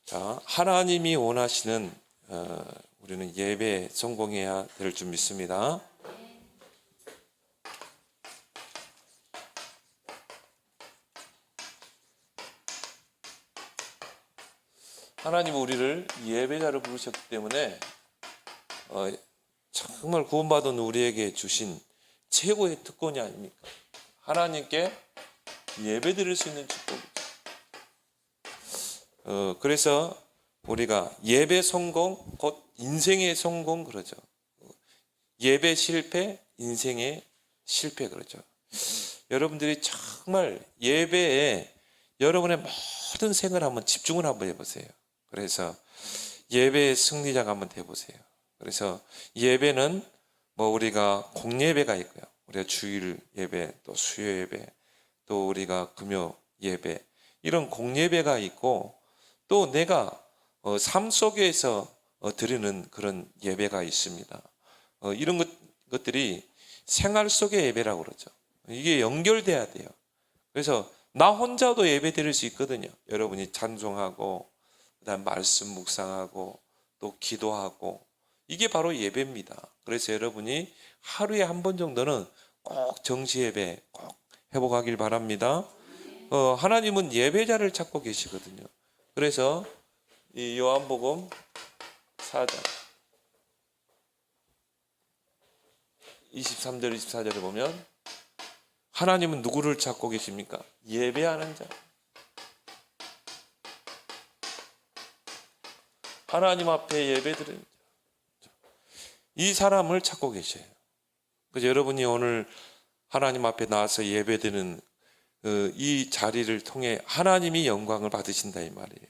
자, 하나님이 원하시는 우리는 예배 성공해야 될 줄 믿습니다. 하나님은 우리를 예배자로 부르셨기 때문에 정말 구원받은 우리에게 주신 최고의 특권이 아닙니까? 하나님께 예배 드릴 수 있는 축복이죠. 그래서 우리가 예배 성공, 곧 인생의 성공 그러죠. 예배 실패, 인생의 실패 그러죠. 여러분들이 정말 예배에 여러분의 모든 생을 한번 집중을 한번 해보세요. 그래서 예배의 승리자가 한번 돼보세요. 그래서 예배는 우리가 공예배가 있고요. 우리가 주일 예배, 또 수요 예배, 또 우리가 금요 예배, 이런 공예배가 있고, 또 내가 삶 속에서 드리는 그런 예배가 있습니다. 이런 것들이 생활 속의 예배라고 그러죠. 이게 연결돼야 돼요. 그래서 나 혼자도 예배 드릴 수 있거든요. 여러분이 찬송하고, 그다음 말씀 묵상하고, 또 기도하고, 이게 바로 예배입니다. 그래서 여러분이 하루에 한 번 정도는 꼭 정시 예배 꼭 회복하길 바랍니다. 하나님은 예배자를 찾고 계시거든요. 그래서 이 요한복음 4장 23절 24절에 보면 하나님은 누구를 찾고 계십니까? 예배하는 자. 하나님 앞에 예배드리는 자. 이 사람을 찾고 계셔요. 그래서 여러분이 오늘 하나님 앞에 나와서 예배드리는 이 자리를 통해 하나님이 영광을 받으신다 이 말이에요.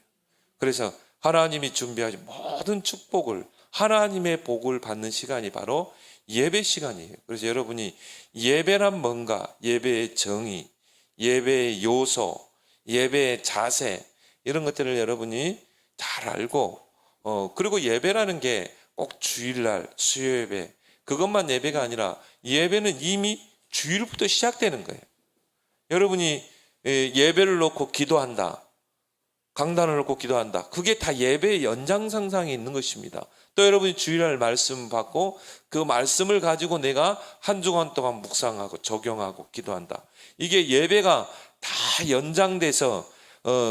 그래서 하나님이 준비하신 모든 축복을, 하나님의 복을 받는 시간이 바로 예배 시간이에요. 그래서 여러분이 예배란 뭔가, 예배의 정의, 예배의 요소, 예배의 자세, 이런 것들을 여러분이 잘 알고, 그리고 예배라는 게 꼭 주일날 수요 예배, 그것만 예배가 아니라 예배는 이미 주일부터 시작되는 거예요. 여러분이 예배를 놓고 기도한다, 강단을 놓고 기도한다, 그게 다 예배의 연장선상에 있는 것입니다. 또 여러분이 주일날 말씀 받고 그 말씀을 가지고 내가 한 주간 동안 묵상하고 적용하고 기도한다, 이게 예배가 다 연장돼서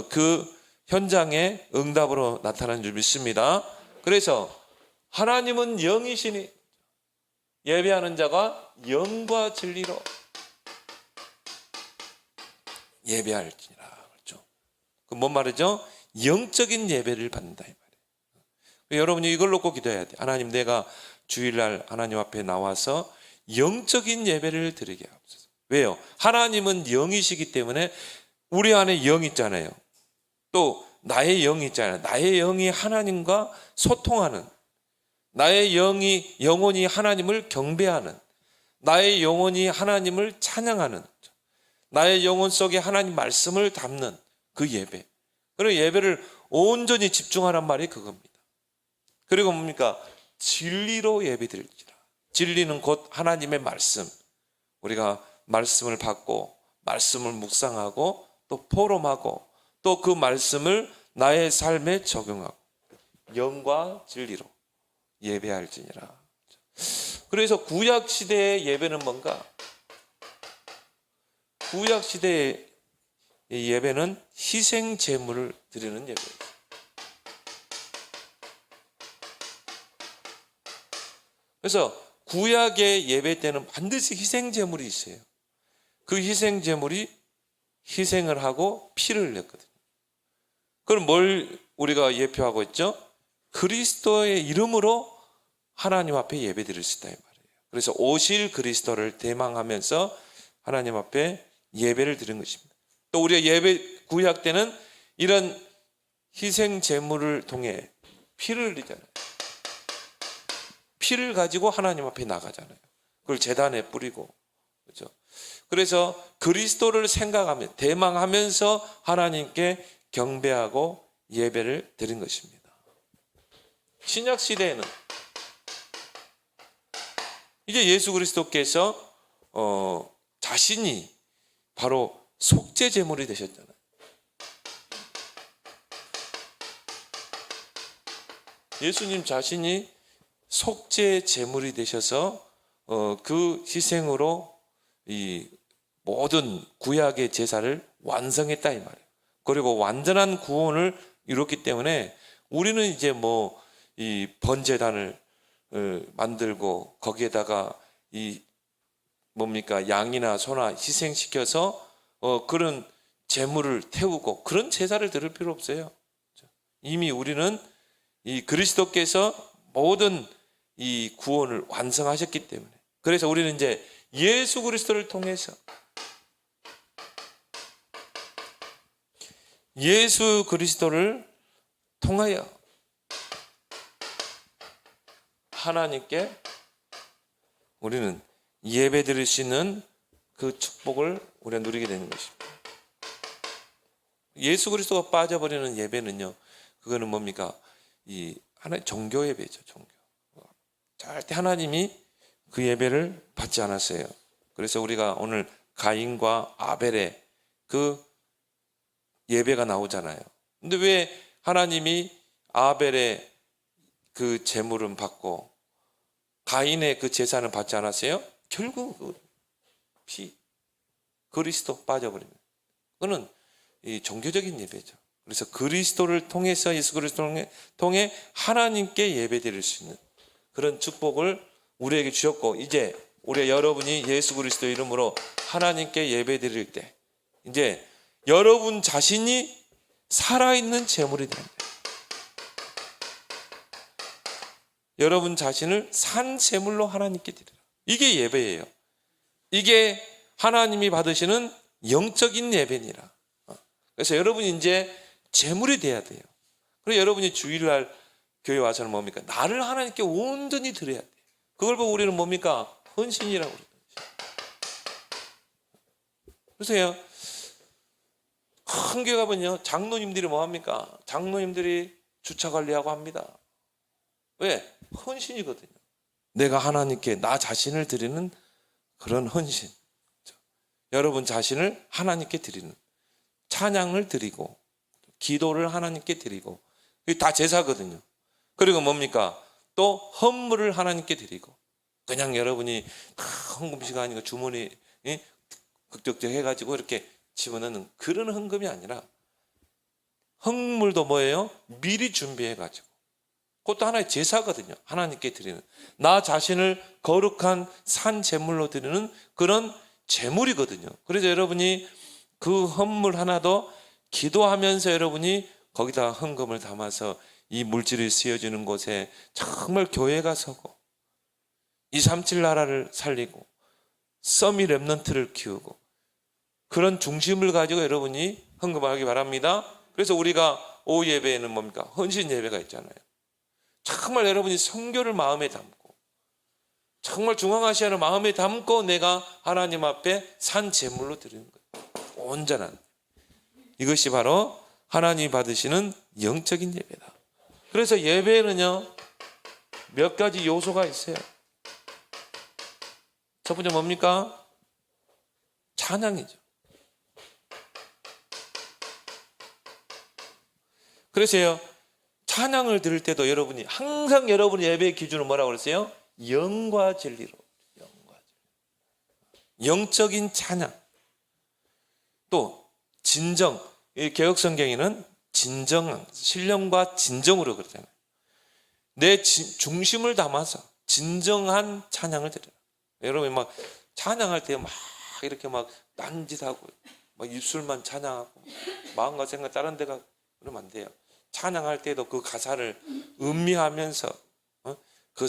그 현장에 응답으로 나타나는 줄 믿습니다. 그래서 하나님은 영이시니 예배하는 자가 영과 진리로 예배할지니라. 그렇죠? 그 뭔 말이죠? 영적인 예배를 받는다 이 말이에요. 여러분이 이걸 놓고 기도해야 돼. 하나님, 내가 주일날 하나님 앞에 나와서 영적인 예배를 드리게 하옵소서. 왜요? 하나님은 영이시기 때문에 우리 안에 영이 있잖아요. 또 나의 영이 있잖아요. 나의 영이 하나님과 소통하는, 나의 영혼이 하나님을 경배하는, 나의 영혼이 하나님을 찬양하는, 나의 영혼 속에 하나님 말씀을 담는 그 예배. 그리고 예배를 온전히 집중하란 말이 그겁니다. 그리고 뭡니까? 진리로 예배드릴지라. 진리는 곧 하나님의 말씀. 우리가 말씀을 받고 말씀을 묵상하고 또 포럼하고 또 그 말씀을 나의 삶에 적용하고 영과 진리로 예배할지니라. 그래서 구약 시대의 예배는 뭔가? 구약 시대의 예배는 희생 제물을 드리는 예배예요. 그래서 구약의 예배 때는 반드시 희생 제물이 있어요. 그 희생 제물이 희생을 하고 피를 냈거든요. 그럼 뭘 우리가 예표하고 있죠? 그리스도의 이름으로 하나님 앞에 예배 드릴 수 있다 이 말이에요. 그래서 오실 그리스도를 대망하면서 하나님 앞에 예배를 드린 것입니다. 또 우리가 예배 구약 때는 이런 희생 제물을 통해 피를 흘리잖아요. 피를 가지고 하나님 앞에 나가잖아요. 그걸 제단에 뿌리고, 그렇죠? 그래서 그리스도를 생각하며 대망하면서 하나님께 경배하고 예배를 드린 것입니다. 신약 시대에는 이제 예수 그리스도께서 자신이 바로 속죄 제물이 되셨잖아요. 예수님 자신이 속죄 제물이 되셔서 그 희생으로 이 모든 구약의 제사를 완성했다 이 말이에요. 그리고 완전한 구원을 이뤘기 때문에 우리는 이제 뭐 이 번제단을 만들고 거기에다가 이 뭡니까 양이나 소나 희생시켜서 그런 제물을 태우고 그런 제사를 드릴 필요 없어요. 이미 우리는 이 그리스도께서 모든 이 구원을 완성하셨기 때문에, 그래서 우리는 이제 예수 그리스도를 통해서 예수 그리스도를 통하여 하나님께 우리는 예배 드릴 수 있는 그 축복을 우리가 누리게 되는 것입니다. 예수 그리스도가 빠져버리는 예배는요, 그거는 뭡니까? 이 하나의 종교 예배죠, 종교. 절대 하나님이 그 예배를 받지 않았어요. 그래서 우리가 오늘 가인과 아벨의 그 예배가 나오잖아요. 근데 왜 하나님이 아벨의 그 제물은 받고 가인의 그 제사는 받지 않았어요? 결국 그 피 그리스도 빠져버리면 그거는 이 종교적인 예배죠. 그래서 그리스도를 통해서 예수 그리스도를 통해 하나님께 예배드릴 수 있는 그런 축복을 우리에게 주셨고, 이제 우리 여러분이 예수 그리스도 이름으로 하나님께 예배드릴 때 이제 여러분 자신이 살아있는 제물이 됩니다. 여러분 자신을 산 제물로 하나님께 드리라. 이게 예배예요. 이게 하나님이 받으시는 영적인 예배니라. 그래서 여러분이 이제 제물이 돼야 돼요. 그리고 여러분이 주일날 교회 와서는 뭡니까? 나를 하나님께 온전히 드려야 돼요. 그걸 보고 우리는 뭡니까? 헌신이라고 그러죠. 그래서요, 큰 교회 가면요, 장로님들이 뭐 합니까? 장로님들이 주차 관리하고 합니다. 왜? 헌신이거든요. 내가 하나님께 나 자신을 드리는 그런 헌신. 여러분 자신을 하나님께 드리는, 찬양을 드리고 기도를 하나님께 드리고, 이게 다 제사거든요. 그리고 뭡니까? 또 헌물을 하나님께 드리고, 그냥 여러분이 헌금 시간이고 주머니 극적적 해가지고 이렇게 집어넣는 그런 헌금이 아니라, 헌물도 뭐예요? 미리 준비해가지고, 그것도 하나의 제사거든요. 하나님께 드리는, 나 자신을 거룩한 산 제물로 드리는 그런 제물이거든요. 그래서 여러분이 그 헌물 하나도 기도하면서 여러분이 거기다 헌금을 담아서 이 물질이 쓰여지는 곳에 정말 교회가 서고 237 나라를 살리고 써미 렘넌트를 키우고 그런 중심을 가지고 여러분이 헌금하기 바랍니다. 그래서 우리가 오후 예배에는 뭡니까? 헌신 예배가 있잖아요. 정말 여러분이 선교를 마음에 담고 정말 중앙아시아를 마음에 담고 내가 하나님 앞에 산 제물로 드리는 거예요. 온전한, 이것이 바로 하나님이 받으시는 영적인 예배다. 그래서 예배는요, 몇 가지 요소가 있어요. 첫 번째 뭡니까? 찬양이죠. 그래서요, 찬양을 드릴 때도 여러분이 항상 여러분의 예배의 기준은 뭐라고 그랬어요? 영과 진리로. 영적인 찬양. 또 진정, 이 개혁성경에는 진정, 신령과 진정으로 그러잖아요. 내 중심을 담아서 진정한 찬양을 드려요. 여러분 막 찬양할 때 막 이렇게 막 딴짓하고 막 입술만 찬양하고 마음과 생각 다른 데가 그러면 안 돼요. 찬양할 때도 그 가사를 음미하면서 그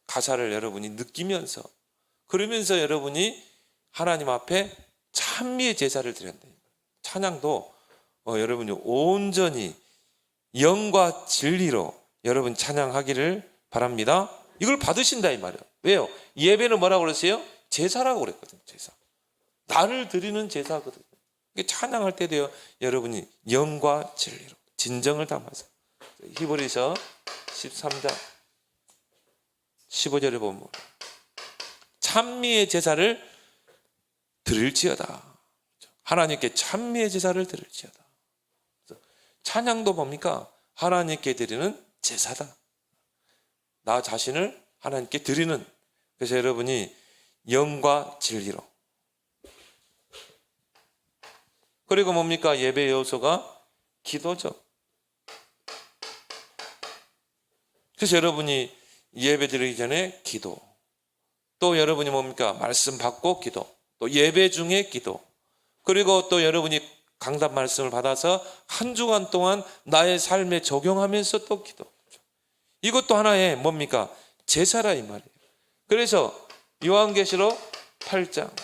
가사를 여러분이 느끼면서, 그러면서 여러분이 하나님 앞에 찬미의 제사를 드려야 돼요. 찬양도 여러분이 온전히 영과 진리로 여러분 찬양하기를 바랍니다. 이걸 받으신다 이 말이에요. 왜요? 예배는 뭐라고 그랬어요? 제사라고 그랬거든요. 제사. 나를 드리는 제사거든요. 찬양할 때도요, 여러분이 영과 진리로 진정을 담아서. 히브리서 13장 15절에 보면 찬미의 제사를 드릴지어다. 하나님께 찬미의 제사를 드릴지어다. 찬양도 뭡니까? 하나님께 드리는 제사다. 나 자신을 하나님께 드리는. 그래서 여러분이 영과 진리로. 그리고 뭡니까? 예배 요소가 기도죠. 그래서 여러분이 예배 드리기 전에 기도. 또 여러분이 뭡니까? 말씀 받고 기도. 또 예배 중에 기도. 그리고 또 여러분이 강단 말씀을 받아서 한 주간 동안 나의 삶에 적용하면서 또 기도. 이것도 하나의 뭡니까? 제사라 이 말이에요. 그래서 요한계시록 8장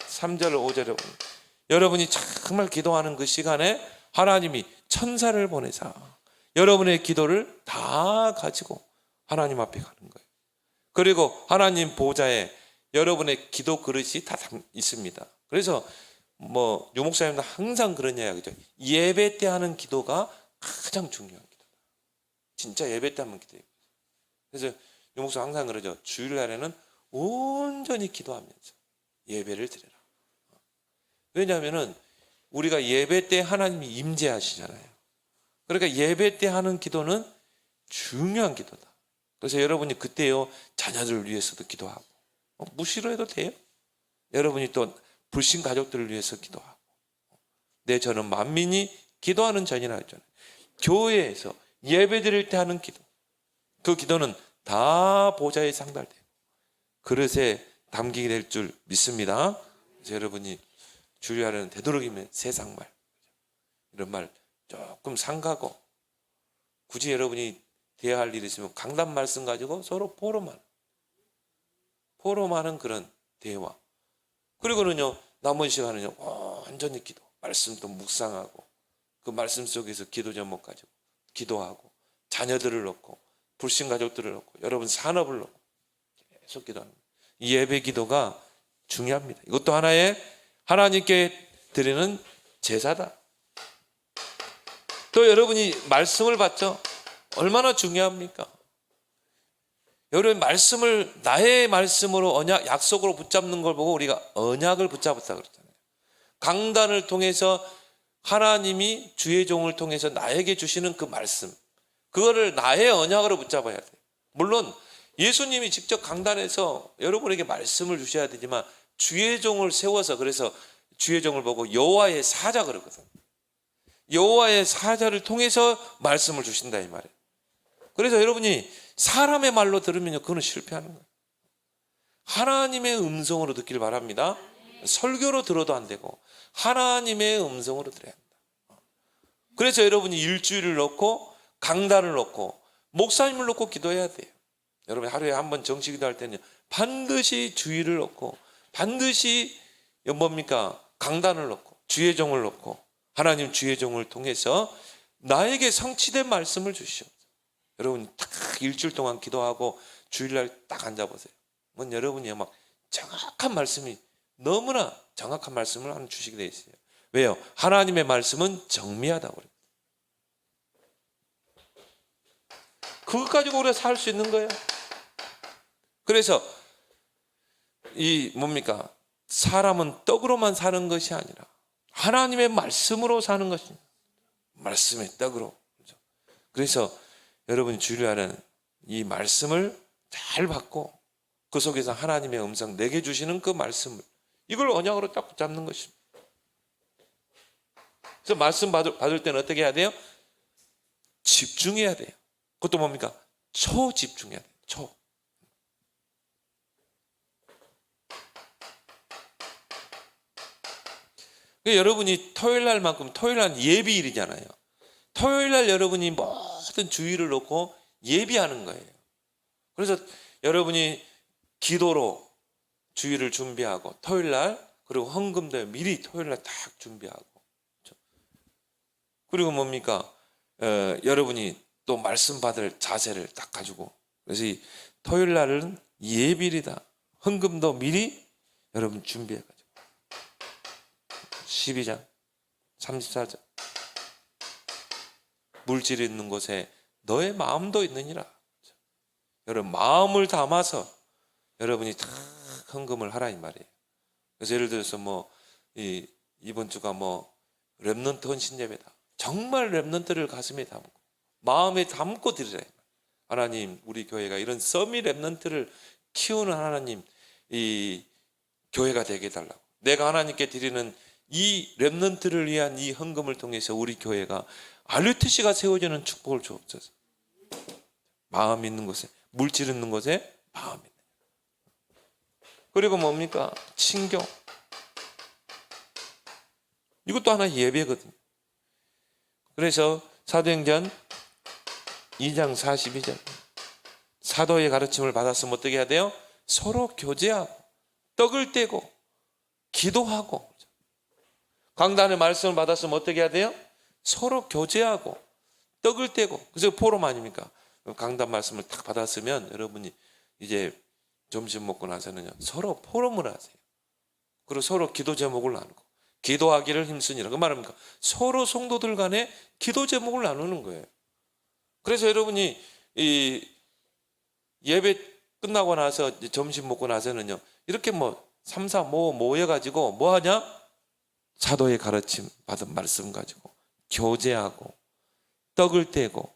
3절 5절에 보면 여러분이 정말 기도하는 그 시간에 하나님이 천사를 보내사 여러분의 기도를 다 가지고 하나님 앞에 가는 거예요. 그리고 하나님 보좌에 여러분의 기도 그릇이 다 있습니다. 그래서 유 목사님도 항상 그런 이야기죠. 예배 때 하는 기도가 가장 중요한 기도다. 진짜 예배 때 하면 기도해요. 그래서 유 목사 항상 그러죠. 주일날에는 온전히 기도하면서 예배를 드려라. 왜냐하면은 우리가 예배 때 하나님이 임재하시잖아요. 그러니까 예배 때 하는 기도는 중요한 기도다. 그래서 여러분이 그때요 자녀들을 위해서도 기도하고 무시로 해도 돼요. 여러분이 또 불신 가족들을 위해서 기도하고 저는 만민이 기도하는 전이라 했잖아요. 교회에서 예배 드릴 때 하는 기도, 그 기도는 다 보좌에 상달돼요. 그릇에 담기게 될 줄 믿습니다. 그래서 여러분이 주일날에는 되도록이면 세상말 이런 말 조금 삼가고 굳이 여러분이 대화할 일이 있으면 강단 말씀 가지고 서로 포럼하는 그런 대화. 그리고는요 남은 시간은요 완전히 기도, 말씀도 묵상하고 그 말씀 속에서 기도 제목 가지고 기도하고 자녀들을 놓고 불신 가족들을 놓고 여러분 산업을 놓고 계속 기도하는 거예요. 이 예배 기도가 중요합니다. 이것도 하나의 하나님께 드리는 제사다. 또 여러분이 말씀을 받죠. 얼마나 중요합니까? 여러분 말씀을 나의 말씀으로 언약, 약속으로 붙잡는 걸 보고 우리가 언약을 붙잡았다 그러잖아요. 강단을 통해서 하나님이 주의 종을 통해서 나에게 주시는 그 말씀, 그거를 나의 언약으로 붙잡아야 돼요. 물론 예수님이 직접 강단에서 여러분에게 말씀을 주셔야 되지만 주의 종을 세워서, 그래서 주의 종을 보고 여호와의 사자 그러거든. 여호와의 사자를 통해서 말씀을 주신다 이 말이에요. 그래서 여러분이 사람의 말로 들으면요 그거는 실패하는 거예요. 하나님의 음성으로 듣길 바랍니다. 설교로 들어도 안 되고 하나님의 음성으로 들어야 한다. 그래서 여러분이 일주일을 놓고 강단을 놓고 목사님을 놓고 기도해야 돼요. 여러분 하루에 한 번 정식 기도할 때는 반드시 주일을 놓고 반드시 뭡니까? 강단을 놓고 주의 종을 놓고 하나님 주의 종을 통해서 나에게 성취된 말씀을 주시오. 여러분 딱 일주일 동안 기도하고 주일날 딱 앉아보세요. 여러분이 막 정확한 말씀이 너무나 정확한 말씀을 하나 주시게 돼 있어요. 왜요? 하나님의 말씀은 정미하다고 그래요. 그것 가지고 우리가 살 수 있는 거예요. 그래서 이 뭡니까? 사람은 떡으로만 사는 것이 아니라 하나님의 말씀으로 사는 것입니다. 말씀의 떡으로. 그래서 여러분이 주일날은 이 말씀을 잘 받고 그 속에서 하나님의 음성 내게 주시는 그 말씀을 이걸 언약으로 딱 붙잡는 것입니다. 그래서 말씀 받을 때는 어떻게 해야 돼요? 집중해야 돼요. 그것도 뭡니까? 초집중해야 돼요. 초. 여러분이 토요일날만큼 토요일날 예비일이잖아요. 토요일날 여러분이 모든 주의를 놓고 예비하는 거예요. 그래서 여러분이 기도로 주의를 준비하고 토요일날 그리고 헌금도 미리 토요일날 딱 준비하고 그리고 뭡니까? 여러분이 또 말씀 받을 자세를 딱 가지고 그래서 이 토요일날은 예비일이다. 헌금도 미리 여러분 준비해가지고 12장 34절 물질이 있는 곳에 너의 마음도 있느니라. 여러분 마음을 담아서 여러분이 다 헌금을 하라 이 말이에요. 그래서 예를 들어서 이번 주가 렘넌트 헌신 예배다. 정말 렘넌트를 가슴에 담고 마음에 담고 드리라. 하나님, 우리 교회가 이런 서밋 렘넌트를 키우는 하나님, 이 교회가 되게 해달라고. 내가 하나님께 드리는 이 렘넌트를 위한 이 헌금을 통해서 우리 교회가 RUTC가 세워지는 축복을 주옵소서. 마음 있는 곳에, 물질 있는 곳에 마음 있는. 그리고 뭡니까? 친교. 이것도 하나의 예배거든요. 그래서 사도행전 2장 42절, 사도의 가르침을 받았으면 어떻게 해야 돼요? 서로 교제하고 떡을 떼고 기도하고. 강단의 말씀을 받았으면 어떻게 해야 돼요? 서로 교제하고 떡을 떼고. 그래서 포럼 아닙니까? 강단 말씀을 딱 받았으면 여러분이 이제 점심 먹고 나서는요, 서로 포럼을 하세요. 그리고 서로 기도 제목을 나누고, 기도하기를 힘쓰니라. 그 말입니까? 서로 성도들 간에 기도 제목을 나누는 거예요. 그래서 여러분이 이 예배 끝나고 나서 점심 먹고 나서는요, 이렇게 뭐 3, 4 모여가지고 뭐 하냐? 사도의 가르침 받은 말씀 가지고 교제하고 떡을 떼고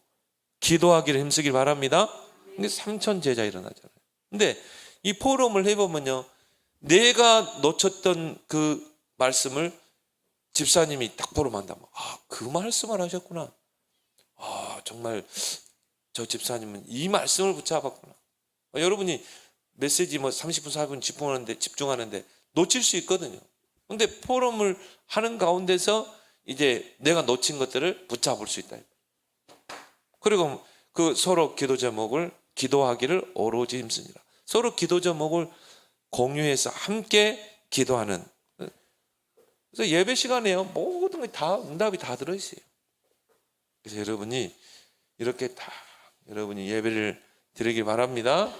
기도하기를 힘쓰길 바랍니다. 근데 3천 제자 일어나잖아요. 근데 이 포럼을 해보면요, 내가 놓쳤던 그 말씀을 집사님이 딱 포럼한다면, 아, 그 말씀을 하셨구나. 아, 정말 저 집사님은 이 말씀을 붙잡았구나. 여러분이 메시지 뭐 30분, 40분 집중하는데 놓칠 수 있거든요. 근데 포럼을 하는 가운데서 이제 내가 놓친 것들을 붙잡을 수 있다. 그리고 그 서로 기도 제목을 기도하기를 오로지 힘쓰니라. 서로 기도 제목을 공유해서 함께 기도하는. 그래서 예배 시간에요, 모든 게 다 응답이 다 들어있어요. 그래서 여러분이 이렇게 다 여러분이 예배를 드리길 바랍니다.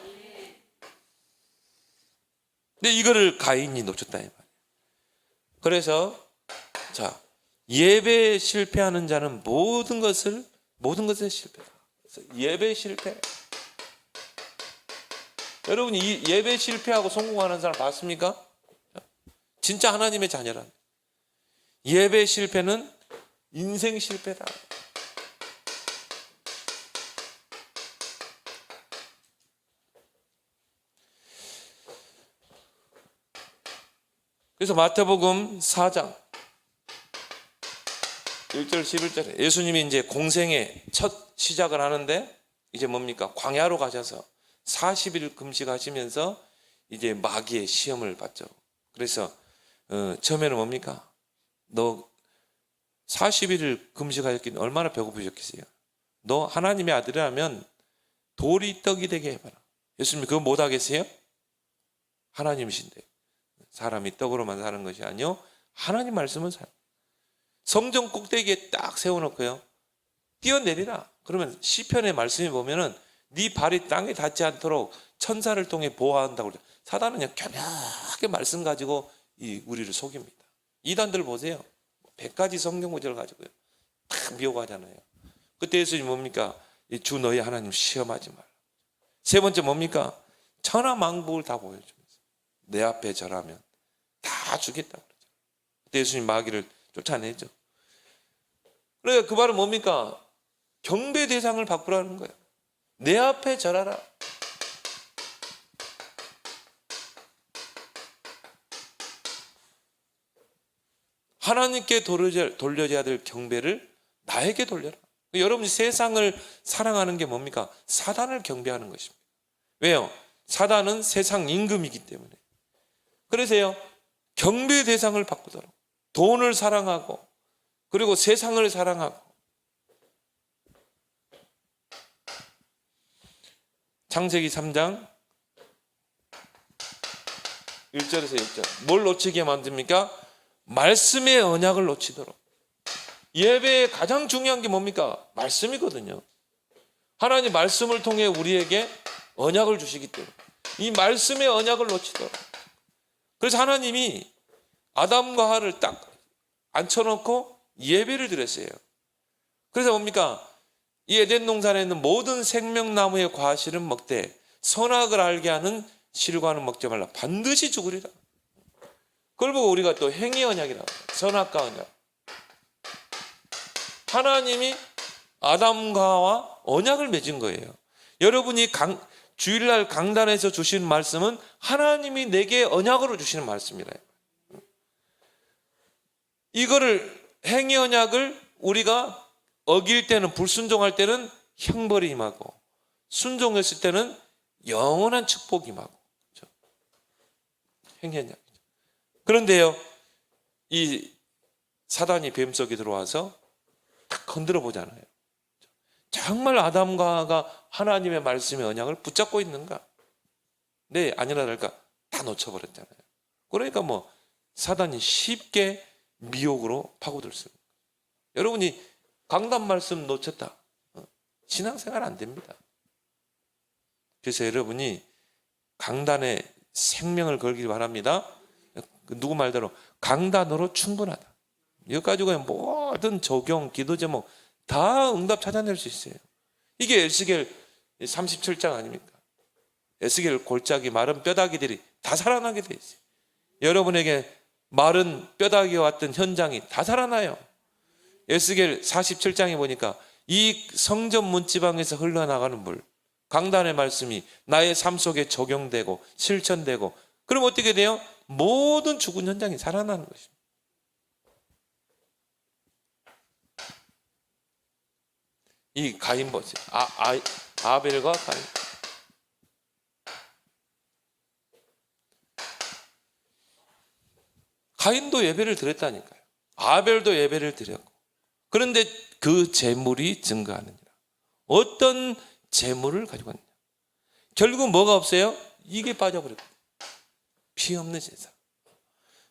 근데 이거를 가인이 놓쳤다 이 말이에요. 그래서 자, 예배에 실패하는 자는 모든 것에 실패다. 예배 실패. 여러분, 이 예배 실패하고 성공하는 사람 봤습니까? 진짜 하나님의 자녀란. 예배 실패는 인생 실패다. 그래서 마태복음 4장 1절 11절에 예수님이 이제 공생의 첫 시작을 하는데 이제 뭡니까? 광야로 가셔서 40일 금식하시면서 이제 마귀의 시험을 받죠. 그래서 처음에는 뭡니까? 너 40일을 금식하셨기는 얼마나 배고프셨겠어요? 너 하나님의 아들이라면 돌이 떡이 되게 해봐라. 예수님이 그거 못 하겠어요? 하나님이신데 사람이 떡으로만 사는 것이 아니요, 하나님 말씀은 살. 성전 꼭대기에 딱 세워놓고요, 뛰어내리라. 그러면 시편의 말씀이 보면은 네 발이 땅에 닿지 않도록 천사를 통해 보호한다고 그래요. 사단은 그냥 겨냥하게 말씀 가지고 우리를 속입니다. 이단들 보세요. 100가지 성경 구절을 가지고요, 딱 미혹하잖아요. 그때 예수님이 뭡니까? 주 너희 하나님 시험하지 말라. 세 번째 뭡니까? 천하만국을 다 보여주면서 내 앞에 절하면 다 주겠다고 그러죠. 그때 예수님 마귀를 쫓아내죠. 그러니까 그 말은 뭡니까? 경배 대상을 바꾸라는 거예요. 내 앞에 절하라. 하나님께 돌려줘야 될 경배를 나에게 돌려라. 여러분이 세상을 사랑하는 게 뭡니까? 사단을 경배하는 것입니다. 왜요? 사단은 세상 임금이기 때문에. 그래서요, 경배 대상을 바꾸도록 돈을 사랑하고 그리고 세상을 사랑하고. 창세기 3장 1절에서 6절 뭘 놓치게 만듭니까? 말씀의 언약을 놓치도록. 예배의 가장 중요한 게 뭡니까? 말씀이거든요. 하나님 말씀을 통해 우리에게 언약을 주시기 때문에 이 말씀의 언약을 놓치도록. 그래서 하나님이 아담과 하와를 딱 앉혀놓고 예배를 드렸어요. 그래서 뭡니까? 이 에덴 동산에 있는 모든 생명나무의 과실은 먹되 선악을 알게 하는 실과는 먹지 말라. 반드시 죽으리라. 그걸 보고 우리가 또 행위 언약이라고 해요. 선악과 언약. 하나님이 아담과 하와 언약을 맺은 거예요. 여러분이 주일날 강단에서 주신 말씀은 하나님이 내게 언약으로 주시는 말씀이라. 이거를 행위 언약을 우리가 어길 때는, 불순종할 때는 형벌이 임하고, 순종했을 때는 영원한 축복이 임하고. 그렇죠? 행위 언약. 그런데요, 이 사단이 뱀 속에 들어와서 딱 건드려 보잖아요. 정말 아담과 하와가 하나님의 말씀의 언약을 붙잡고 있는가? 네, 아니나 다를까 다 놓쳐버렸잖아요. 그러니까 뭐 사단이 쉽게 미혹으로 파고들 수 있는 거예요. 여러분이 강단 말씀 놓쳤다, 신앙생활 안 됩니다. 그래서 여러분이 강단에 생명을 걸길 바랍니다. 누구 말대로 강단으로 충분하다. 이거 가지고 모든 적용, 기도 제목 다 응답 찾아낼 수 있어요. 이게 에스겔 37장 아닙니까? 에스겔 골짜기 마른 뼈다귀들이 다 살아나게 돼 있어요. 여러분에게 마른 뼈다귀와 왔던 현장이 다 살아나요. 에스겔 47장에 보니까 이 성전 문지방에서 흘러나가는 물, 강단의 말씀이 나의 삶 속에 적용되고 실천되고, 그럼 어떻게 돼요? 모든 죽은 현장이 살아나는 것입니다. 이 가인 보세요. 아벨과 가인. 가인도 예배를 드렸다니까요. 아벨도 예배를 드렸고. 그런데 그 재물이 증가하느니라. 어떤 재물을 가지고 왔느냐? 결국 뭐가 없어요? 이게 빠져버렸거든요. 피 없는 제사.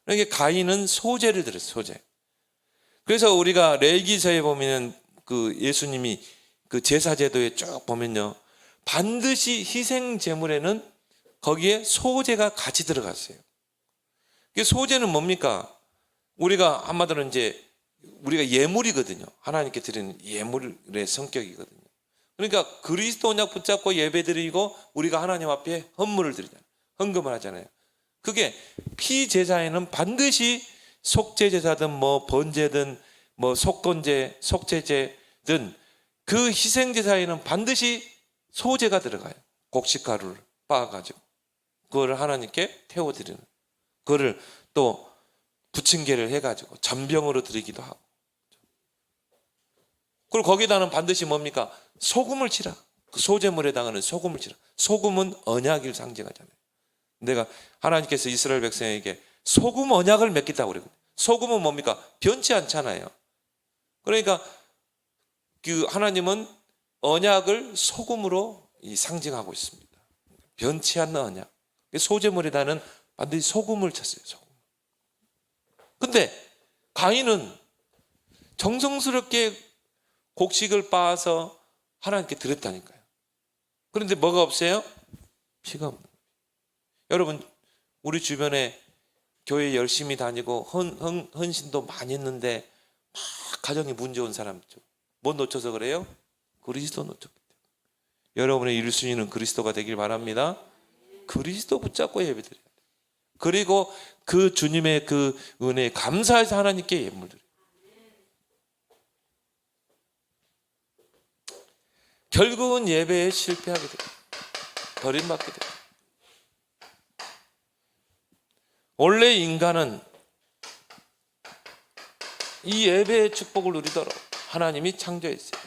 그러니까 가인은 소제를 드렸어요. 소제. 그래서 우리가 레위기서에 보면 그 예수님이 그 제사 제도에 쭉 보면요, 반드시 희생 제물에는 거기에 소제가 같이 들어갔어요. 소제는 뭡니까? 우리가 한마디로 이제 우리가 예물이거든요. 하나님께 드리는 예물의 성격이거든요. 그러니까 그리스도 언약 붙잡고 예배드리고 우리가 하나님 앞에 헌물을 드리잖아요. 헌금을 하잖아요. 그게 피제사에는 반드시 속죄제사든 뭐 번제든 뭐 속건제, 속죄제든 그 희생제사에는 반드시 소제가 들어가요. 곡식가루를 빻아가지고 그거를 하나님께 태워드리는, 그거를 또 부침개를 해가지고 전병으로 드리기도 하고, 그리고 거기다는 반드시 뭡니까? 소금을 치라. 그 소제물에 해당하는 소금을 치라. 소금은 언약을 상징하잖아요. 내가 하나님께서 이스라엘 백성에게 소금 언약을 맺겠다고 그러거든요. 소금은 뭡니까? 변치 않잖아요. 그러니까 그 하나님은 언약을 소금으로 상징하고 있습니다. 변치 않는 언약. 소제물에다는 반드시 소금을 쳤어요. 소금. 근데 가인은 정성스럽게 곡식을 빻아서 하나님께 드렸다니까요. 그런데 뭐가 없어요? 피가 없는 거예요. 여러분, 우리 주변에 교회 열심히 다니고 헌신도 많이 했는데 막 가정에 문제 온 사람 있죠. 뭐 놓쳐서 그래요? 그리스도 놓쳤기 때문에. 여러분의 1순위는 그리스도가 되길 바랍니다. 그리스도 붙잡고 예배드려야 돼요. 그리고 그 주님의 그 은혜에 감사해서 하나님께 예물 드려요. 결국은 예배에 실패하게 돼요. 버림받게 돼요. 원래 인간은 이 예배의 축복을 누리도록 하나님이 창조했어요.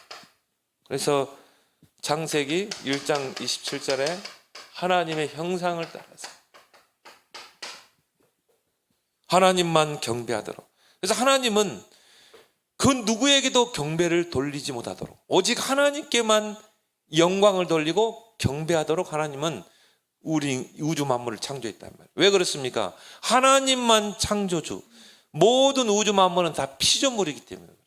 그래서 창세기 1장 27절에 하나님의 형상을 따라서 하나님만 경배하도록. 그래서 하나님은 그 누구에게도 경배를 돌리지 못하도록 오직 하나님께만 영광을 돌리고 경배하도록 하나님은 우리 우주 만물을 창조했단 말이에요. 왜 그렇습니까? 하나님만 창조주, 모든 우주 만물은 다 피조물이기 때문에 그래요.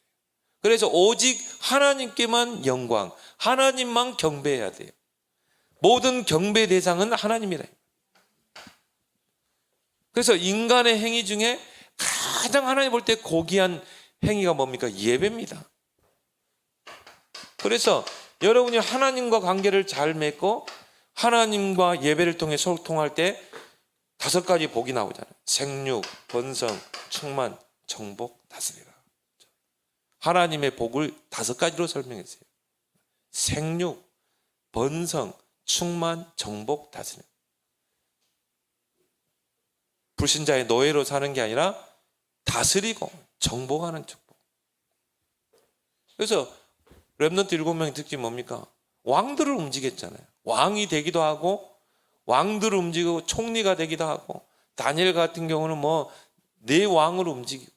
그래서 오직 하나님께만 영광, 하나님만 경배해야 돼요. 모든 경배 대상은 하나님이라. 그래서 인간의 행위 중에 가장 하나님 볼 때 고귀한 행위가 뭡니까? 예배입니다. 그래서 여러분이 하나님과 관계를 잘 맺고 하나님과 예배를 통해 소통할 때 5가지 복이 나오잖아요. 생육, 번성, 충만, 정복, 다스리라. 하나님의 복을 5가지로 설명했어요. 생육, 번성, 충만, 정복, 다스림. 불신자의 노예로 사는 게 아니라 다스리고 정복하는 축복. 그래서 렘넌트 7명의 특징이 뭡니까? 왕들을 움직였잖아요. 왕이 되기도 하고 왕들을 움직이고 총리가 되기도 하고 다니엘 같은 경우는 뭐 내 왕으로 움직이고.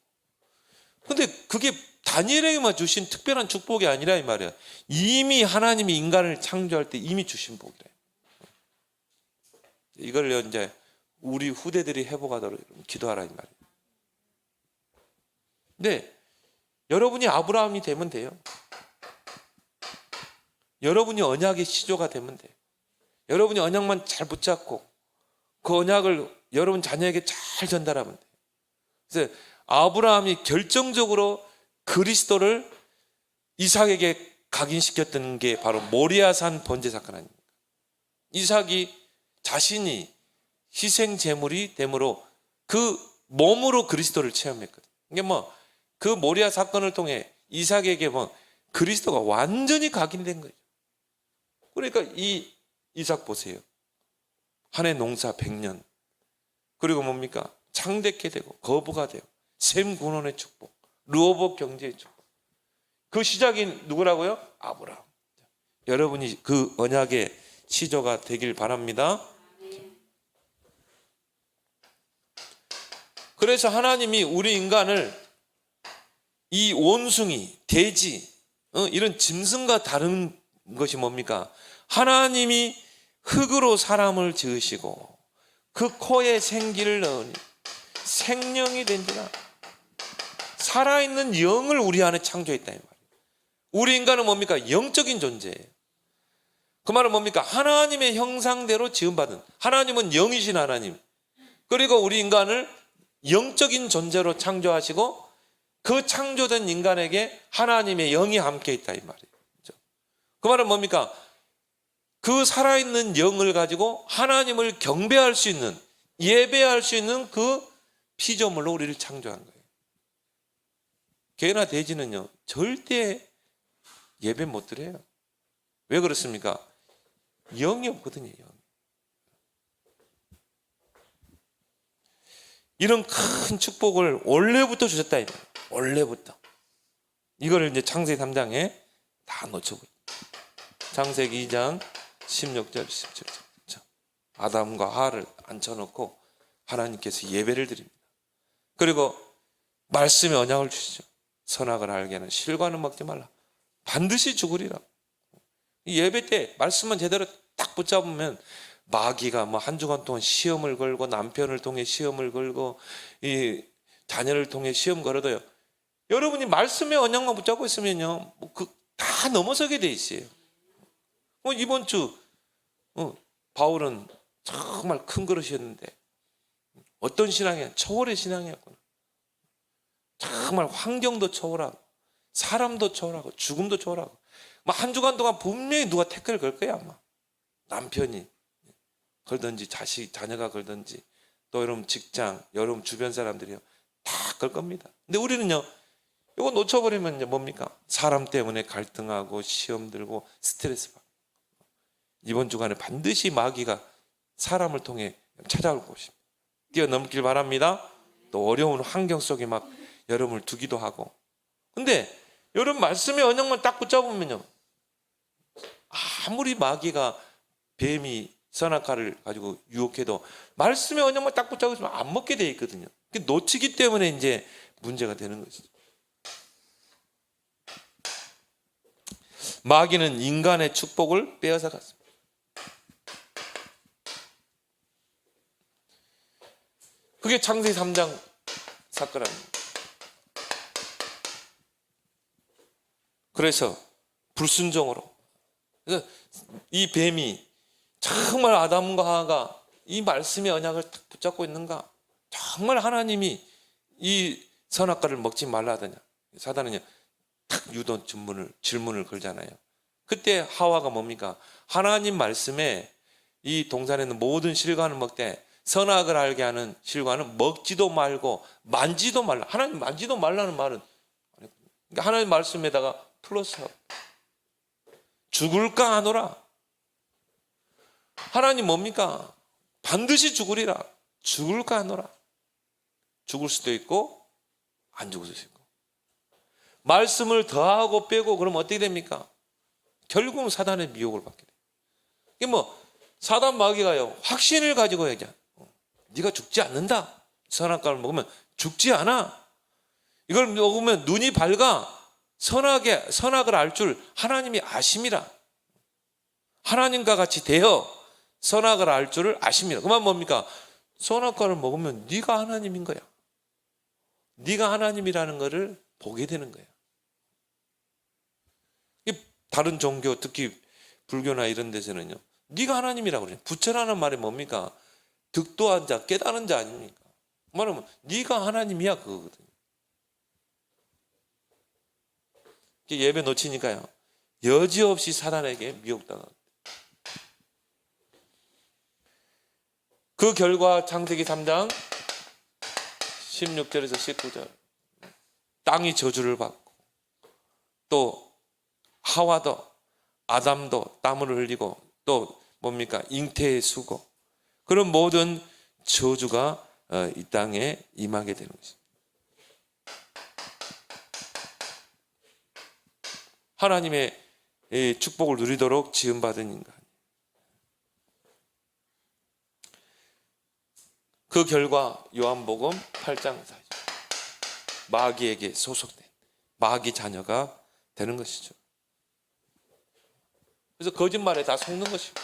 근데 그게 다니엘에게만 주신 특별한 축복이 아니라 이 말이야. 이미 하나님이 인간을 창조할 때 이미 주신 복이래. 이걸 이제 우리 후대들이 회복하도록 기도하라 이 말이에요. 근데 여러분이 아브라함이 되면 돼요. 여러분이 언약의 시조가 되면 돼요. 여러분이 언약만 잘 붙잡고 그 언약을 여러분 자녀에게 잘 전달하면 돼요. 그래서 아브라함이 결정적으로 그리스도를 이삭에게 각인시켰던 게 바로 모리아산 번제 사건 아닙니까? 이삭이 자신이 희생 제물이 됨으로 그 몸으로 그리스도를 체험했거든. 이게 뭐 그 모리아 사건을 통해 이삭에게 뭐 그리스도가 완전히 각인된 거죠. 그러니까 이 이삭 보세요. 한 해 농사 100년. 그리고 뭡니까? 창대케 되고 거부가 되고 셈 군원의 축복, 르호봇 경제의 축복. 그 시작이 누구라고요? 아브라함. 여러분이 그 언약의 시조가 되길 바랍니다. 그래서 하나님이 우리 인간을 이 원숭이, 돼지, 이런 짐승과 다른 것이 뭡니까? 하나님이 흙으로 사람을 지으시고 그 코에 생기를 넣으니 생명이 된지라. 살아있는 영을 우리 안에 창조했다 이 말이에요. 우리 인간은 뭡니까? 영적인 존재예요. 그 말은 뭡니까? 하나님의 형상대로 지음받은, 하나님은 영이신 하나님. 그리고 우리 인간을 영적인 존재로 창조하시고 그 창조된 인간에게 하나님의 영이 함께 있다 이 말이에요. 그 말은 뭡니까? 그 살아있는 영을 가지고 하나님을 경배할 수 있는, 예배할 수 있는 그 피조물로 우리를 창조한 거예요. 개나 돼지는요 절대 예배 못 드려요. 왜 그렇습니까? 영이 없거든요. 영. 이런 큰 축복을 원래부터 주셨다 이 말이에요. 원래부터. 이거를 이제 창세기 3장에 다 놓쳐버려요. 창세기 2장 16절 17절. 아담과 하와를 앉혀놓고 하나님께서 예배를 드립니다. 그리고 말씀의 언약을 주시죠. 선악을 알게 하는 실과는 먹지 말라. 반드시 죽으리라. 이 예배 때 말씀만 제대로 딱 붙잡으면 마귀가 뭐 한 주간 동안 시험을 걸고 남편을 통해 시험을 걸고 이 자녀를 통해 시험 걸어도요. 여러분이 말씀의 언약만 붙잡고 있으면요, 다 넘어서게 돼 있어요. 이번 주 바울은 정말 큰 그릇이었는데 어떤 신앙이야? 초월의 신앙이었구나. 정말 환경도 초월하고 사람도 초월하고 죽음도 초월하고 한 주간 동안 분명히 누가 태클을 걸 거야 아마. 남편이 걸든지 자녀가 걸든지 또 여러분 직장, 여러분 주변 사람들이요 다 걸 겁니다. 근데 우리는요 이거 놓쳐버리면 이제 뭡니까? 사람 때문에 갈등하고 시험 들고 스트레스 받고. 이번 주간에 반드시 마귀가 사람을 통해 찾아올 것입니다. 뛰어넘길 바랍니다. 또 어려운 환경 속에 막 여러분을 두기도 하고. 근데 여러분 말씀의 언약만 딱 붙잡으면요 아무리 마귀가 뱀이 선악과를 가지고 유혹해도 말씀의 언약만 딱 붙잡고 있으면 안 먹게 돼 있거든요. 놓치기 때문에 이제 문제가 되는 것이죠. 마귀는 인간의 축복을 빼앗아 갔습니다. 그게 창세기 3장 사건 아닙니다. 그래서 불순종으로 그래서 이 뱀이 정말 아담과 하와가 이 말씀의 언약을 딱 붙잡고 있는가? 정말 하나님이 이 선악과를 먹지 말라 하더냐? 사단은요 탁 유도 질문을 걸잖아요. 그때 하와가 뭡니까? 하나님 말씀에 이 동산에 있는 모든 실과는 먹되 선악을 알게 하는 실과는 먹지도 말고 만지도 말라. 하나님 만지도 말라는 말은 그러니까 하나님 말씀에다가 플러스 죽을까 하노라. 하나님 뭡니까? 반드시 죽으리라. 죽을까 하노라. 죽을 수도 있고 안 죽을 수도 있고. 말씀을 더하고 빼고 그러면 어떻게 됩니까? 결국은 사단의 미혹을 받게 돼요. 이게 사단 마귀가요, 확신을 가지고 얘기해. 네가 죽지 않는다. 선악과를 먹으면 죽지 않아. 이걸 먹으면 눈이 밝아. 선악을 알 줄 하나님이 아심이라. 하나님과 같이 되어 선악을 알 줄을 아심이라. 그만 뭡니까? 선악과를 먹으면 네가 하나님인 거야. 네가 하나님이라는 것을 보게 되는 거야. 다른 종교, 특히 불교나 이런 데서는요, 네가 하나님이라고 그래요. 부처라는 말이 뭡니까? 득도한 자, 깨달은 자 아닙니까? 말하면 네가 하나님이야 그거거든요. 예배 놓치니까요, 여지없이 사단에게 미혹당합니다. 그 결과 창세기 3장 16절에서 19절, 땅이 저주를 받고 또 하와도 아담도 땀을 흘리고 또 뭡니까? 잉태의 수고, 그런 모든 저주가 이 땅에 임하게 되는 것입니다. 하나님의 축복을 누리도록 지음받은 인간. 그 결과 요한복음 8장 4절, 마귀에게 소속된 마귀 자녀가 되는 것이죠. 그래서 거짓말에 다 속는 것이고,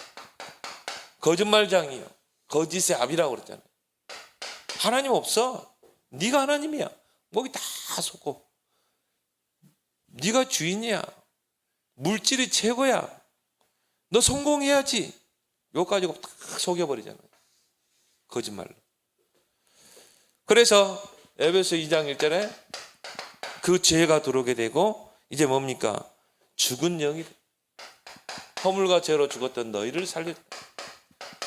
거짓말장이요, 거짓의 압이라고 그랬잖아요. 하나님 없어. 네가 하나님이야. 목이 다 속고, 네가 주인이야. 물질이 최고야. 너 성공해야지. 이거 가지고 딱 속여버리잖아요. 거짓말로. 그래서 에베소 2장 1절에 그 죄가 들어오게 되고, 이제 뭡니까? 죽은 영이 돼. 허물과 죄로 죽었던 너희를 살렸다.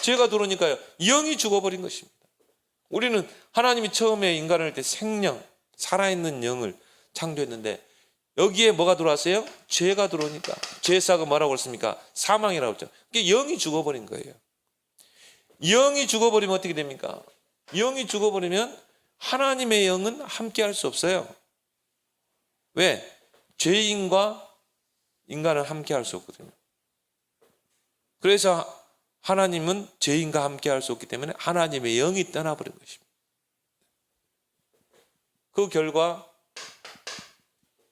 죄가 들어오니까요, 영이 죽어버린 것입니다. 우리는 하나님이 처음에 인간을 할 때 생명, 살아있는 영을 창조했는데, 여기에 뭐가 들어왔어요? 죄가 들어오니까, 죄사가 뭐라고 했습니까? 사망이라고 했죠. 그게 영이 죽어버린 거예요. 영이 죽어버리면 어떻게 됩니까? 영이 죽어버리면 하나님의 영은 함께 할 수 없어요. 왜? 죄인과 인간은 함께 할 수 없거든요. 그래서 하나님은 죄인과 함께 할 수 없기 때문에 하나님의 영이 떠나버린 것입니다. 그 결과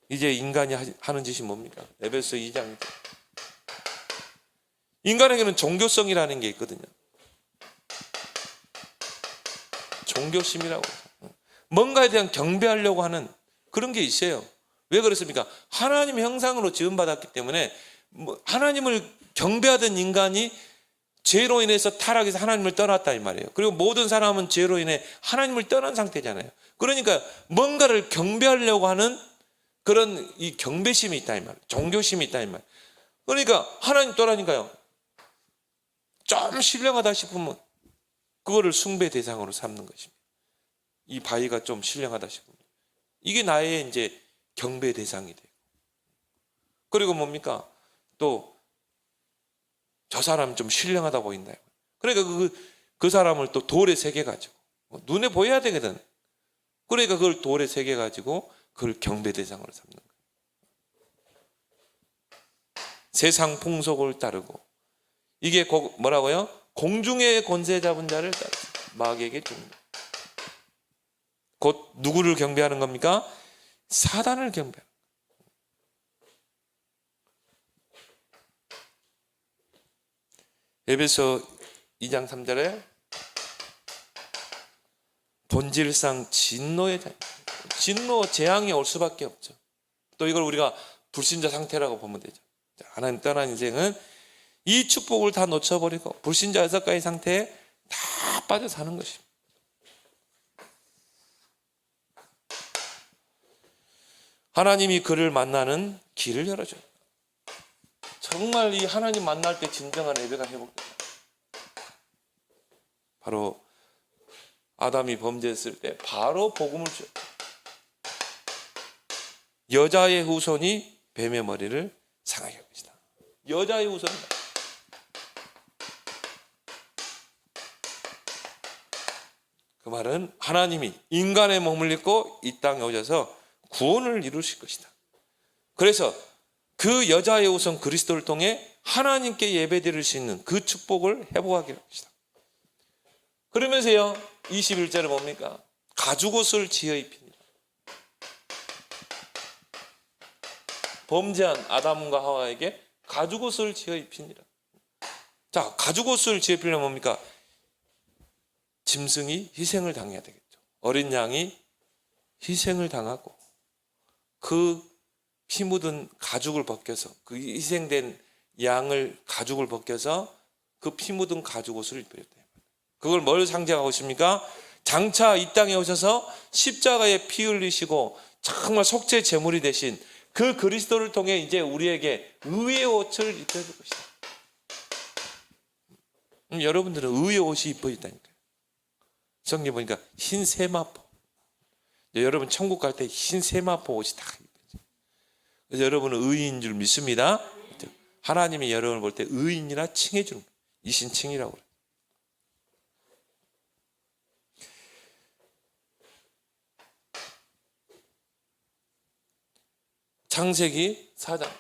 이제 인간이 하는 짓이 뭡니까? 에베소 2장. 인간에게는 종교성이라는 게 있거든요. 종교심이라고. 뭔가에 대한 경배하려고 하는 그런 게 있어요. 왜 그렇습니까? 하나님의 형상으로 지음받았기 때문에 하나님을 경배하던 인간이 죄로 인해서 타락해서 하나님을 떠났다 이 말이에요. 그리고 모든 사람은 죄로 인해 하나님을 떠난 상태잖아요. 그러니까 뭔가를 경배하려고 하는 그런 이 경배심이 있다 이 말이에요. 종교심이 있다 이 말이에요. 그러니까 하나님 떠나니까요, 좀 신령하다 싶으면 그거를 숭배 대상으로 삼는 것입니다. 이 바위가 좀 신령하다 싶으면 이게 나의 이제 경배 대상이 돼요. 그리고 뭡니까? 또 저 사람 좀 신령하다 보인다. 그러니까 그 사람을 또 돌에 새겨가지고, 눈에 보여야 되거든. 그러니까 그걸 돌에 새겨가지고 그걸 경배 대상으로 삼는 거예요. 세상 풍속을 따르고, 이게 뭐라고요? 공중의 권세 잡은 자를 따르고 마귀에게 죽는. 곧 누구를 경배하는 겁니까? 사단을 경배하는. 에베소 2장 3절에 본질상 진노의 자녀, 진노, 재앙이 올 수밖에 없죠. 또 이걸 우리가 불신자 상태라고 보면 되죠. 하나님 떠난 인생은 이 축복을 다 놓쳐버리고 불신자 6가지 상태에 다 빠져 사는 것입니다. 하나님이 그를 만나는 길을 열어줘요. 정말 이 하나님 만날 때 진정한 예배가 회복돼요. 바로 아담이 범죄했을 때 바로 복음을 줘요. 여자의 후손이 뱀의 머리를 상하게 할 것이다. 여자의 후손이다. 그 말은 하나님이 인간의 몸을 입고 이 땅에 오셔서 구원을 이루실 것이다. 그래서 그 여자의 우선 그리스도를 통해 하나님께 예배드릴 수 있는 그 축복을 회복하게 할 것이다. 그러면서요 21절에 뭡니까? 가죽옷을 지어 입힙니다. 범죄한 아담과 하와에게 가죽옷을 지어 입힙니다. 자, 가죽옷을 지어 입히려면 뭡니까? 짐승이 희생을 당해야 되겠죠. 어린 양이 희생을 당하고 그 피 묻은 가죽을 벗겨서 그 희생된 양을 가죽을 벗겨서 그 피 묻은 가죽옷을 입혀야 돼요. 그걸 뭘 상징하고 있습니까? 장차 이 땅에 오셔서 십자가에 피 흘리시고 정말 속죄 제물이 되신 그 그리스도를 통해 이제 우리에게 의의 옷을 입혀줄 것이다. 여러분들은 의의 옷이 입혀 있다니까요. 성경 보니까 흰 세마포. 여러분 천국 갈 때 흰 세마포 옷이 다 입혀져. 그래서 여러분은 의인인 줄 믿습니다. 하나님이 여러분을 볼 때 의인이라 칭해주는 이신칭이라고 그래요. 창세기 4장.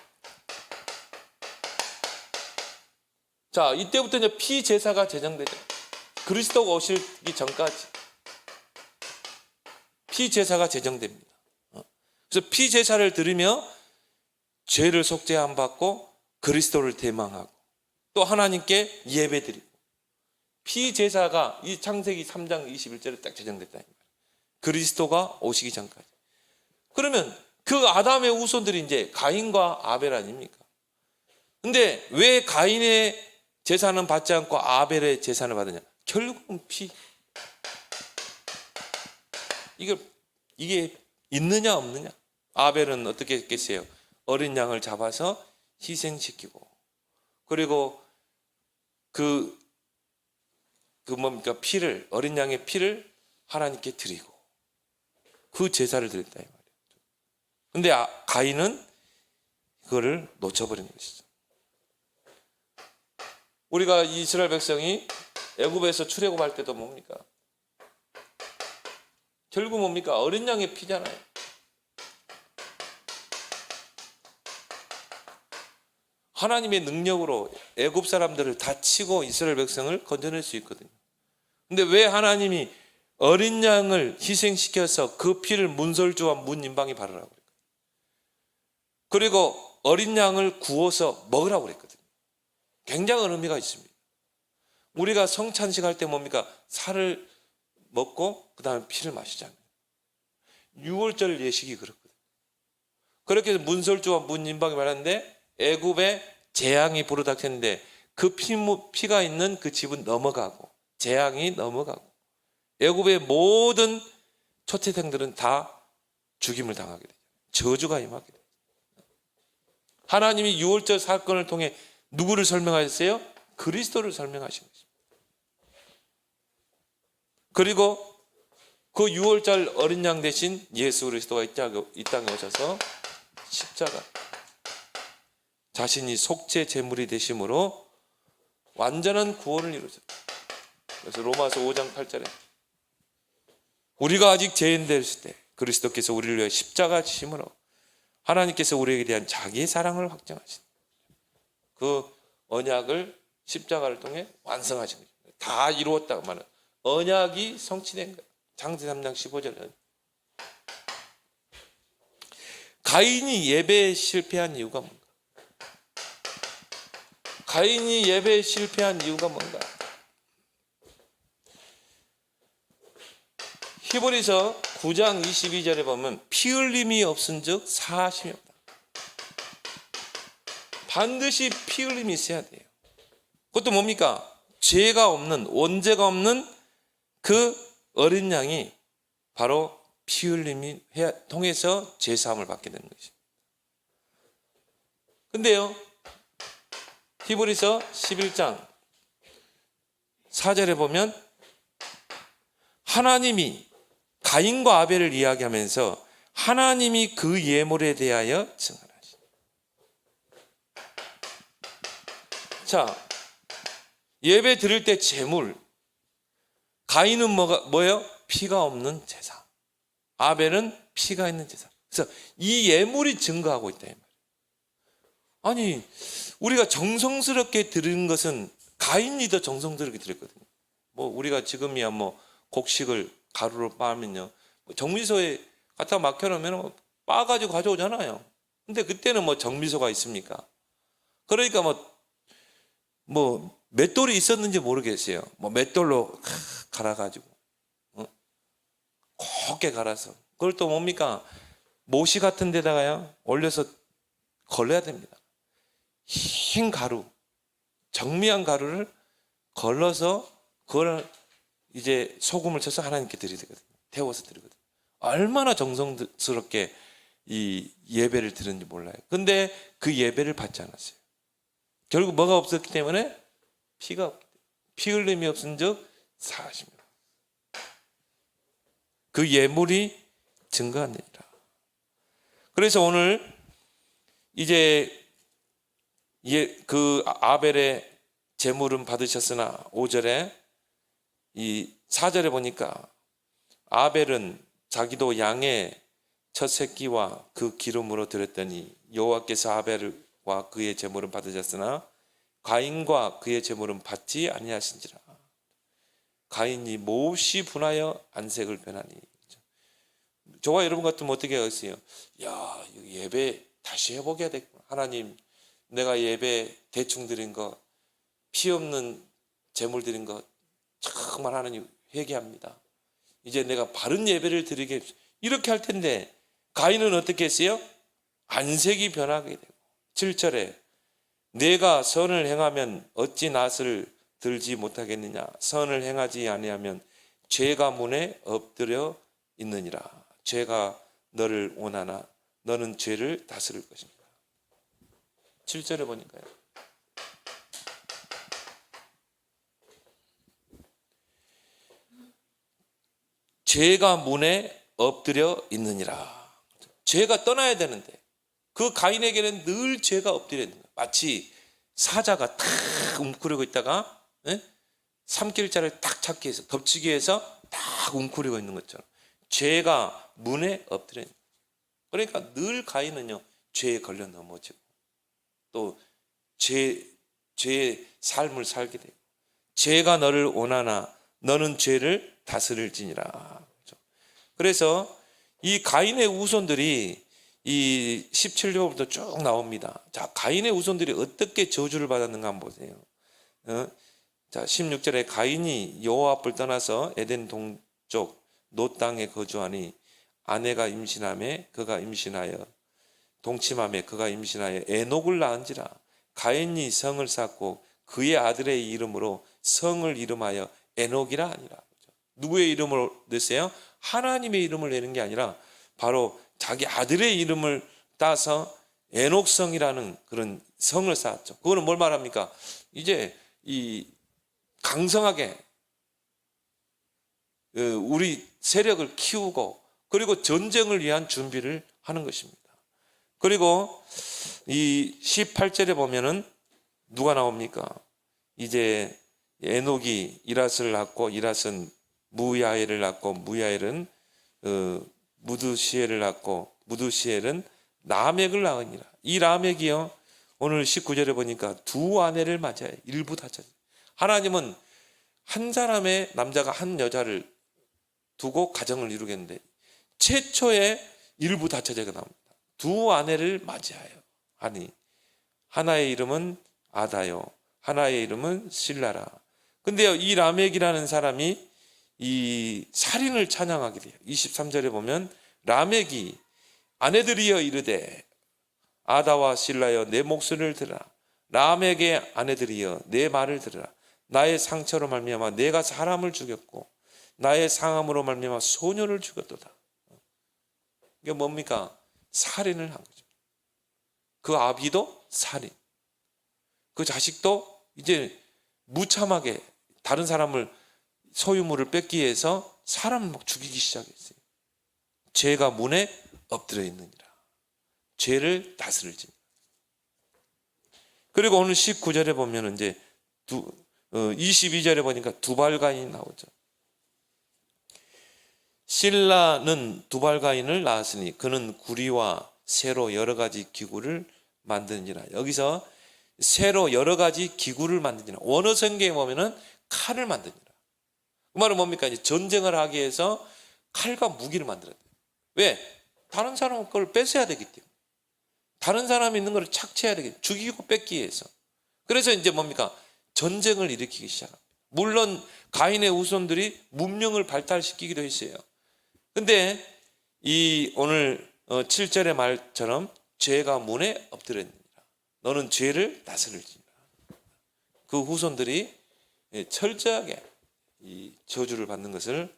자, 이때부터 이제 피제사가 제정되죠. 그리스도가 오시기 전까지 피제사가 제정됩니다. 그래서 피제사를 드리며 죄를 속죄함 받고 그리스도를 대망하고 또 하나님께 예배드리고 피제사가 이 창세기 3장 21절에 딱 제정됐다. 그리스도가 오시기 전까지. 그러면 그 아담의 후손들이 이제 가인과 아벨 아닙니까? 근데 왜 가인의 제사는 받지 않고 아벨의 제사를 받느냐? 결국은 피. 이게 있느냐 없느냐? 아벨은 어떻게 했겠어요? 어린 양을 잡아서 희생시키고 그리고 뭡니까? 피를 어린 양의 피를 하나님께 드리고 그 제사를 드렸다 이 말이에요. 근데 가인은 그거를 놓쳐버린 것이죠. 우리가 이스라엘 백성이 애굽에서 출애굽할 때도 뭡니까? 결국 뭡니까? 어린 양의 피잖아요. 하나님의 능력으로 애굽 사람들을 다 치고 이스라엘 백성을 건져낼 수 있거든요. 근데 왜 하나님이 어린 양을 희생시켜서 그 피를 문설주와 문인방에 바르라고 그래요? 그리고 어린 양을 구워서 먹으라고 그랬거든요. 굉장한 의미가 있습니다. 우리가 성찬식 할 때 뭡니까? 살을 먹고 그 다음에 피를 마시잖아요. 6월절 예식이 그렇거든요. 그렇게 해서 문설주와 문인방에 말하는데 애굽에 재앙이 불어닥쳤는데 그 피가 있는 그 집은 넘어가고 재앙이 넘어가고 애굽의 모든 초태생들은 다 죽임을 당하게 되죠. 저주가 임하게 돼요. 하나님이 6월절 사건을 통해 누구를 설명하셨어요? 그리스도를 설명하신 것입니다. 그리고 그 6월절 어린 양 대신 예수 그리스도가 이 땅에 오셔서 십자가 자신이 속죄 제물이 되심으로 완전한 구원을 이루셨다. 그래서 로마서 5장 8절에 우리가 아직 죄인 되었을 때 그리스도께서 우리를 위해 십자가 지심으로 하나님께서 우리에게 대한 자기의 사랑을 확정하신 그 언약을 십자가를 통해 완성하신 거예요. 다 이루었다고 말하는 언약이 성취된 거예요. 창세 3장 15절에 가인이 예배에 실패한 이유가 뭔가? 가인이 예배에 실패한 이유가 뭔가? 히브리서 9장 22절에 보면 피 흘림이 없은즉 사하심이 없다. 반드시 피 흘림이 있어야 돼요. 그것도 뭡니까? 죄가 없는 원죄가 없는 그 어린 양이 바로 피 흘림이 통해서 죄 사함을 받게 되는 것입니다. 근데요, 히브리서 11장 4절에 보면 하나님이 가인과 아벨을 이야기하면서 하나님이 그 예물에 대하여 증언하시니. 자, 예배 드릴 때 제물. 가인은 뭐예요? 피가 없는 제사. 아벨은 피가 있는 제사. 그래서 이 예물이 증거하고 있다. 아니, 우리가 정성스럽게 드리는 것은 가인이 더 정성스럽게 드렸거든요. 뭐 우리가 지금이야 뭐 곡식을 가루로 빻으면요, 정미소에 갖다 맡겨놓으면 빻아가지고 가져오잖아요. 근데 그때는 뭐 정미소가 있습니까? 그러니까 뭐 맷돌이 있었는지 모르겠어요. 뭐 맷돌로 갈아가지고 곱게 갈아서 그걸 또 뭡니까? 모시 같은 데다가요 올려서 걸러야 됩니다. 흰 가루, 정미한 가루를 걸러서 그걸 이제 소금을 쳐서 하나님께 드려야 되거든요. 태워서 드리거든요. 얼마나 정성스럽게 이 예배를 드렸는지 몰라요. 근데 그 예배를 받지 않았어요. 결국 뭐가 없었기 때문에? 피가 없기 때문에. 피 흘림이 없은 즉 사하시며 그 예물이 증거하느니라. 그래서 오늘 이제 그 아벨의 제물은 받으셨으나 5절에 이 4절에 보니까 아벨은 자기도 양의 첫 새끼와 그 기름으로 드렸더니 여호와께서 아벨과 그의 제물은 받으셨으나 가인과 그의 제물은 받지 아니하신지라. 가인이 몹시 분하여 안색을 변하니. 저와 여러분 같으면 어떻게 하겠어요? 야, 예배 다시 해보게 되겠구나. 하나님, 내가 예배 대충 드린 거, 피 없는 제물 드린 거 정말 하나님 회개합니다. 이제 내가 바른 예배를 드리게, 이렇게 할 텐데 가인은 어떻게 했어요? 안색이 변하게 되고 7절에 내가 선을 행하면 어찌 낫을 들지 못하겠느냐. 선을 행하지 아니하면 죄가 문에 엎드려 있느니라. 죄가 너를 원하나 너는 죄를 다스릴 것입니다. 7절에 보니까요, 죄가 문에 엎드려 있느니라. 죄가 떠나야 되는데 그 가인에게는 늘 죄가 엎드려 있는 거예요. 마치 사자가 탁 웅크리고 있다가 삼킬자를 딱 찾기 위해서, 덮치기 위해서 딱 웅크리고 있는 것처럼 죄가 문에 엎드려 있는 거예요. 그러니까 늘 가인은요 죄에 걸려 넘어지고 또 죄의 삶을 살게 돼요. 죄가 너를 원하나 너는 죄를 다스릴지니라. 그래서 이 가인의 후손들이 이 17절부터 쭉 나옵니다. 자, 가인의 후손들이 어떻게 저주를 받았는가 한번 보세요. 자, 16절에 가인이 여호와 앞을 떠나서 에덴 동쪽 노 땅에 거주하니 아내가 임신하며 그가 임신하여 동침하며 그가 임신하여 에녹을 낳은지라. 가인이 성을 쌓고 그의 아들의 이름으로 성을 이름하여 에녹이라 하니라. 누구의 이름을 냈어요? 하나님의 이름을 내는 게 아니라 바로 자기 아들의 이름을 따서 에녹성이라는 그런 성을 쌓았죠. 그거는 뭘 말합니까? 이제 이 강성하게 우리 세력을 키우고 그리고 전쟁을 위한 준비를 하는 것입니다. 그리고 이 18절에 보면은 누가 나옵니까? 이제 에녹이 이랏을 낳고 이랏은 무야엘을 낳고 무야엘은 무드시엘을 낳고 무드시엘은 라멕을 낳으니라. 이 라멕이요 오늘 19절에 보니까 두 아내를 맞아요. 일부 다처제. 하나님은 한 사람의 남자가 한 여자를 두고 가정을 이루겠는데 최초의 일부 다처제가 나옵니다. 두 아내를 맞이하여 하니 하나의 이름은 아다요 하나의 이름은 실라라. 근데요 이 라멕이라는 사람이 이 살인을 찬양하게 돼요. 23절에 보면 라멕이 아내들이여 이르되 아다와 실라여 내 목소리를 들으라. 라멕의 아내들이여 내 말을 들으라. 나의 상처로 말미암아 내가 사람을 죽였고 나의 상함으로 말미암아 소녀를 죽였도다. 이게 뭡니까? 살인을 한 거죠. 그 아비도 살인, 그 자식도 이제 무참하게 다른 사람을 소유물을 뺏기 위해서 사람을 막 죽이기 시작했어요. 죄가 문에 엎드려 있느니라. 죄를 다스릴지. 그리고 오늘 19절에 보면 이제 22절에 보니까 두발가인이 나오죠. 실라는 두발가인을 낳았으니 그는 구리와 새로 여러 가지 기구를 만드니라. 여기서 새로 여러 가지 기구를 만드니라. 원어 성경에 보면은 칼을 만드니라. 그 말은 뭡니까? 이제 전쟁을 하기 위해서 칼과 무기를 만들어야 돼요. 왜? 다른 사람 걸 뺏어야 되기 때문에. 다른 사람이 있는 걸 착취해야 되기 때문에. 죽이고 뺏기 위해서. 그래서 이제 뭡니까? 전쟁을 일으키기 시작합니다. 물론 가인의 후손들이 문명을 발달시키기도 했어요. 근데 이 오늘 7절의 말처럼 죄가 문에 엎드렸느니라. 너는 죄를 다스릴지니라. 그 후손들이 철저하게 이 저주를 받는 것을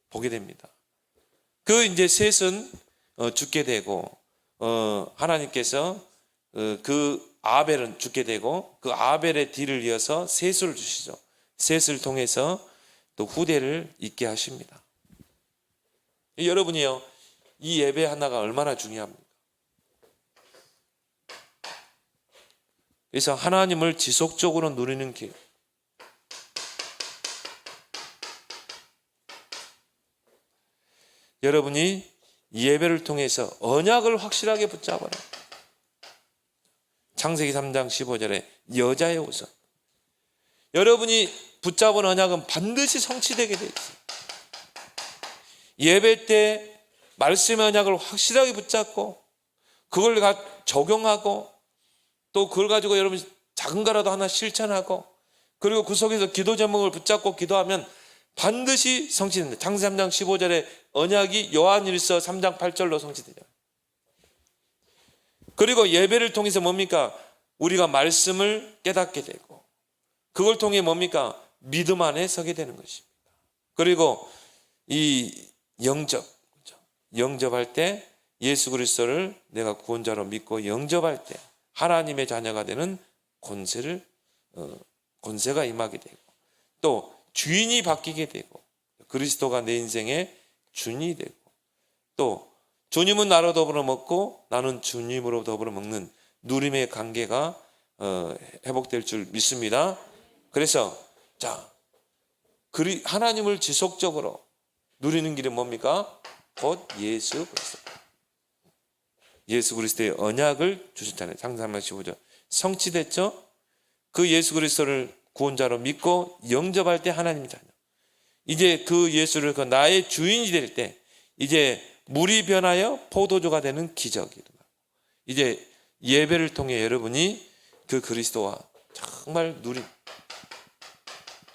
보게 됩니다. 그 이제 셋은 죽게 되고 하나님께서 그 아벨은 죽게 되고 그 아벨의 뒤를 이어서 셋을 주시죠. 셋을 통해서 또 후대를 잇게 하십니다. 여러분이요, 이 예배 하나가 얼마나 중요합니까? 그래서 하나님을 지속적으로 누리는 길. 여러분이 예배를 통해서 언약을 확실하게 붙잡아라. 창세기 3장 15절에 여자의 우선. 여러분이 붙잡은 언약은 반드시 성취되게 되어 있어요. 예배 때 말씀의 언약을 확실하게 붙잡고 그걸 적용하고 또 그걸 가지고 여러분 작은 거라도 하나 실천하고 그리고 그 속에서 기도 제목을 붙잡고 기도하면 반드시 성취됩니다. 창세기 3장 15절에 언약이 요한일서 3장 8절로 성취되죠. 그리고 예배를 통해서 뭡니까? 우리가 말씀을 깨닫게 되고 그걸 통해 뭡니까? 믿음 안에 서게 되는 것입니다. 그리고 이 영접할 때 예수 그리스도를 내가 구원자로 믿고 영접할 때 하나님의 자녀가 되는 권세가 임하게 되고 또 주인이 바뀌게 되고 그리스도가 내 인생의 주인이 되고 또 주님은 나로 더불어 먹고 나는 주님으로 더불어 먹는 누림의 관계가 회복될 줄 믿습니다. 그래서 하나님을 지속적으로 누리는 길이 뭡니까? 곧 예수 그리스도. 예수 그리스도의 언약을 주셨잖아요. 창세기 3장 15절. 성취됐죠? 그 예수 그리스도를 구원자로 믿고 영접할 때 하나님 자녀. 이제 그 예수를 그 나의 주인이 될 때 이제 물이 변하여 포도주가 되는 기적이 일어나고 이제 예배를 통해 여러분이 그 그리스도와 정말 누린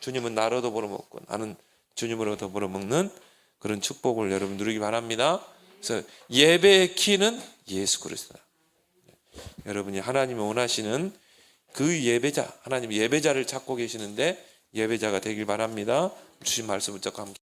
주님은 나로 더불어 먹고 나는 주님으로 더불어 먹는 그런 축복을 여러분 누리기 바랍니다. 그래서 예배의 키는 예수 그리스도다. 여러분이 하나님이 원하시는 그 예배자, 하나님 예배자를 찾고 계시는데 예배자가 되길 바랍니다. 주신 말씀 붙잡고 함께